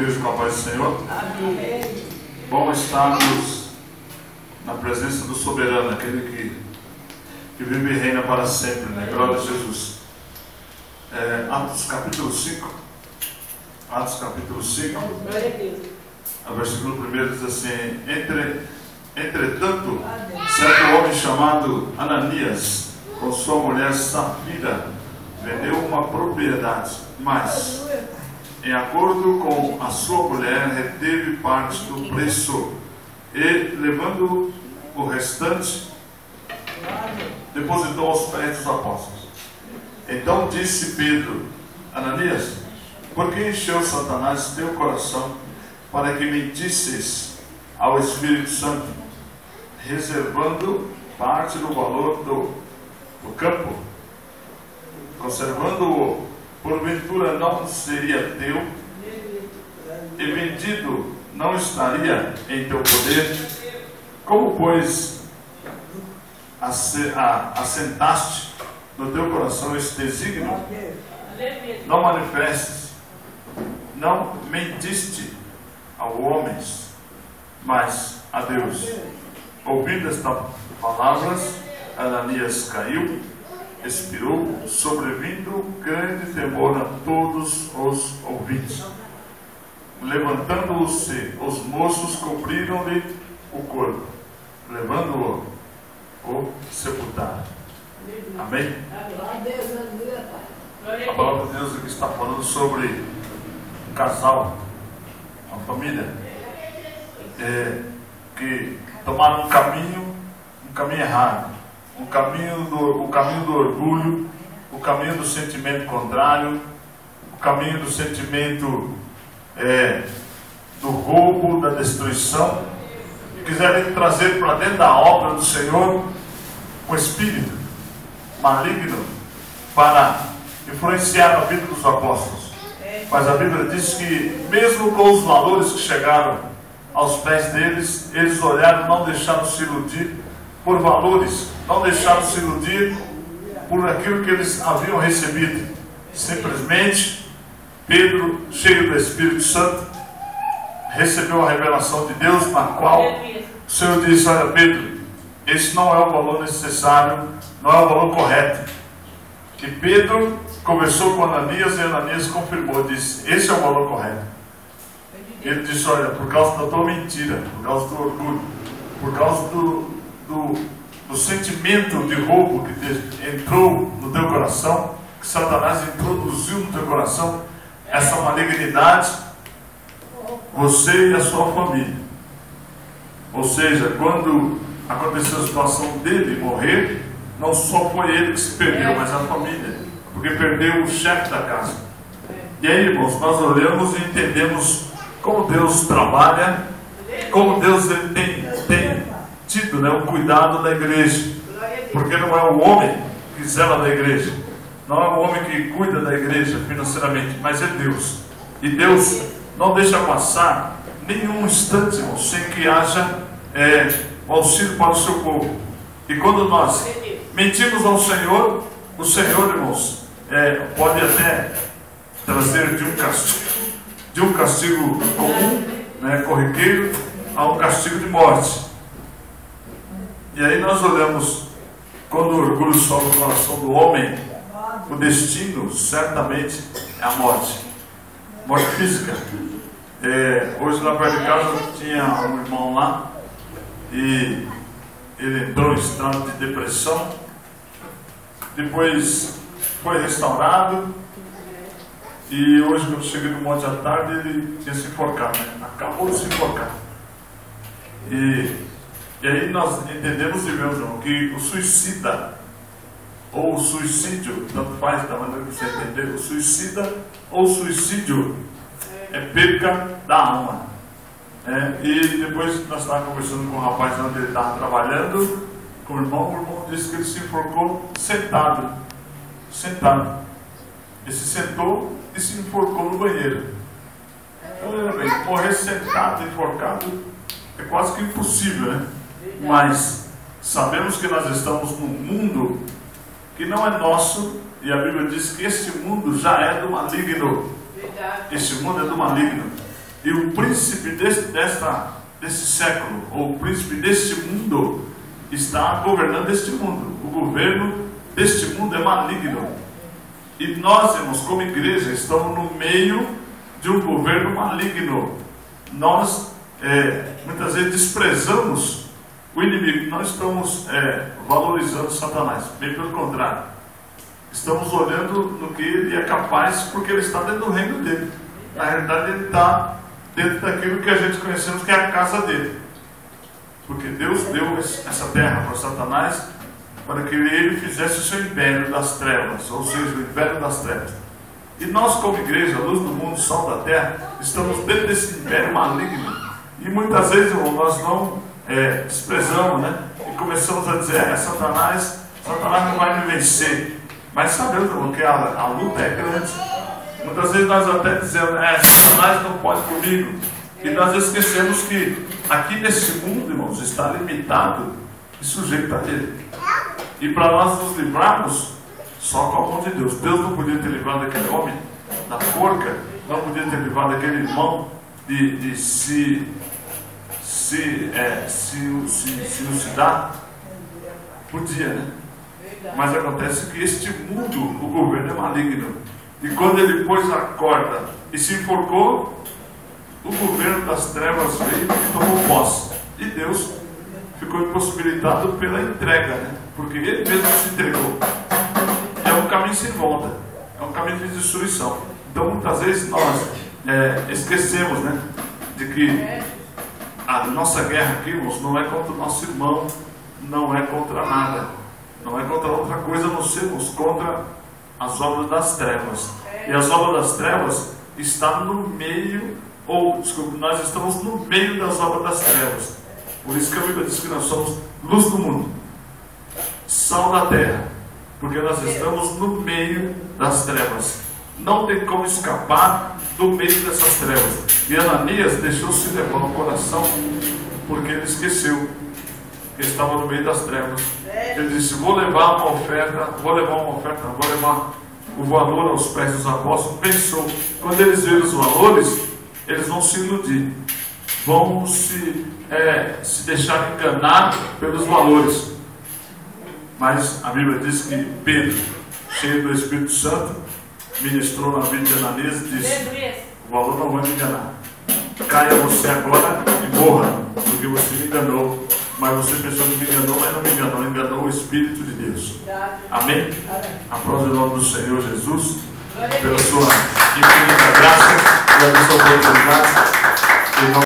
igreja, com a paz do Senhor. Amém. Bom estarmos na presença do soberano, aquele que vive e reina para sempre, né? Glória a Jesus. Atos capítulo 5. Atos capítulo 5. Glória a Deus. O versículo 1 diz assim: Entretanto, certo homem chamado Ananias, com sua mulher Safira, vendeu uma propriedade, mas, em acordo com a sua mulher, reteve parte do preço e, levando o restante, depositou aos pés dos apóstolos. Então disse Pedro: Ananias, por que encheu Satanás teu coração para que mentisses ao Espírito Santo, reservando parte do valor do campo? Conservando-o, porventura não seria teu, e vendido não estaria em teu poder? Como, pois, assentaste no teu coração este desígnio? Não manifestes, não mentiste aos homens, mas a Deus. Ouvindo estas palavras, Ananias caiu, expirou, sobrevindo grande temor a todos os ouvintes. Levantando-se, os moços cobriram-lhe o corpo, levando-o, o sepultaram. Amém? A palavra de Deus aqui está falando sobre um casal, uma família, que tomaram um caminho errado, o caminho do orgulho, o caminho do sentimento contrário, o caminho do sentimento do roubo, da destruição, e quiserem trazer para dentro da obra do Senhor um espírito maligno para influenciar a vida dos apóstolos. Mas a Bíblia diz que mesmo com os valores que chegaram aos pés deles, eles olharam, não deixaram se iludir por valores, não deixaram se iludir por aquilo que eles haviam recebido. Simplesmente Pedro, cheio do Espírito Santo, recebeu a revelação de Deus, na qual o Senhor disse: olha, Pedro, esse não é o valor necessário, não é o valor correto. E Pedro conversou com Ananias, e Ananias confirmou, disse: esse é o valor correto. Ele disse: olha, por causa da tua mentira, por causa do orgulho, por causa do sentimento de roubo que entrou no teu coração, que Satanás introduziu no teu coração, essa malignidade, você e a sua família. Ou seja, quando aconteceu a situação dele morrer, não só foi ele que se perdeu, mas a família, porque perdeu o chefe da casa. E aí, irmãos, nós olhamos e entendemos como Deus trabalha, como Deus tem tido, o cuidado da igreja. Porque não é o homem que zela da igreja, não é o homem que cuida da igreja financeiramente, mas é Deus. E Deus não deixa passar nenhum instante, irmãos, sem que haja o auxílio para o seu povo. E quando nós mentimos ao Senhor, o Senhor, irmãos, pode até trazer de um castigo comum, corriqueiro, a um castigo de morte. E aí nós olhamos, quando o orgulho sobe no coração do homem, o destino certamente é a morte. Morte física. Hoje lá perto de casa tinha um irmão lá, e ele entrou em estado de depressão, depois foi restaurado, e hoje quando cheguei no monte à tarde ele tinha se enforcado, acabou de se enforcar. E aí nós entendemos e vemos, irmão, que o suicida, ou o suicídio, tanto faz da maneira que você entender, o suicida ou o suicídio é perca da alma. E depois nós estávamos conversando com um rapaz onde ele estava trabalhando, com o irmão disse que ele se enforcou sentado. Ele se sentou e se enforcou no banheiro. Então, morrer sentado, enforcado, é quase que impossível, né? Mas sabemos que nós estamos num mundo que não é nosso, e a Bíblia diz que este mundo já é do maligno. Este mundo é do maligno. E o príncipe desse século, ou o príncipe deste mundo, está governando este mundo. O governo deste mundo é maligno. E nós, irmãos, como igreja, estamos no meio de um governo maligno. Nós, muitas vezes, desprezamos o inimigo. Nós estamos valorizando Satanás. Bem pelo contrário. Estamos olhando no que ele é capaz, porque ele está dentro do reino dele. Na realidade, ele está dentro daquilo que a gente conhecemos, que é a casa dele. Porque Deus deu essa terra para Satanás, para que ele fizesse o seu império das trevas, ou seja, o império das trevas. E nós, como igreja, luz do mundo, sol da terra, estamos dentro desse império maligno. E muitas vezes, irmão, nós não desprezamos, né? E começamos a dizer, Satanás não vai me vencer. Mas sabemos, irmão, que a luta é grande. Muitas vezes nós até dizemos, Satanás não pode comigo. E nós esquecemos que aqui nesse mundo, irmãos, está limitado e sujeito a ele. E para nós nos livrarmos, só com a mão de Deus. Deus não podia ter livrado aquele homem da forca, não podia ter livrado aquele irmão de se suicidar. Podia, né? Mas acontece que este mundo, o governo é maligno. E quando ele pôs a corda e se enforcou, o governo das trevas veio e tomou posse. E Deus ficou impossibilitado pela entrega, né? Porque ele mesmo se entregou. É um caminho sem volta, é um caminho de destruição. Então muitas vezes nós esquecemos, né, de que a nossa guerra aqui, irmãos, não é contra o nosso irmão, não é contra nada, não é contra outra coisa, nós sermos contra as obras das trevas. E as obras das trevas estão no meio, nós estamos no meio das obras das trevas. Por isso que a Bíblia diz que nós somos luz do mundo, sal da terra, porque nós estamos no meio das trevas. Não tem como escapar do meio dessas trevas. E Ananias deixou-se levar o coração, porque ele esqueceu que estava no meio das trevas. Ele disse, vou levar uma oferta, vou levar o valor aos pés dos apóstolos. Pensou, quando eles verem os valores, eles vão se iludir, vão se deixar enganar pelos valores. Mas a Bíblia diz que Pedro, cheio do Espírito Santo, ministrou na vida de Ananias e disse, o valor não vai me enganar, caia você agora e morra, porque você me enganou. Mas você pensou que me enganou, mas não me enganou, enganou o Espírito de Deus. Amém? Aplauda o nome do Senhor Jesus, pela sua infinita graça, pela sua oportunidade.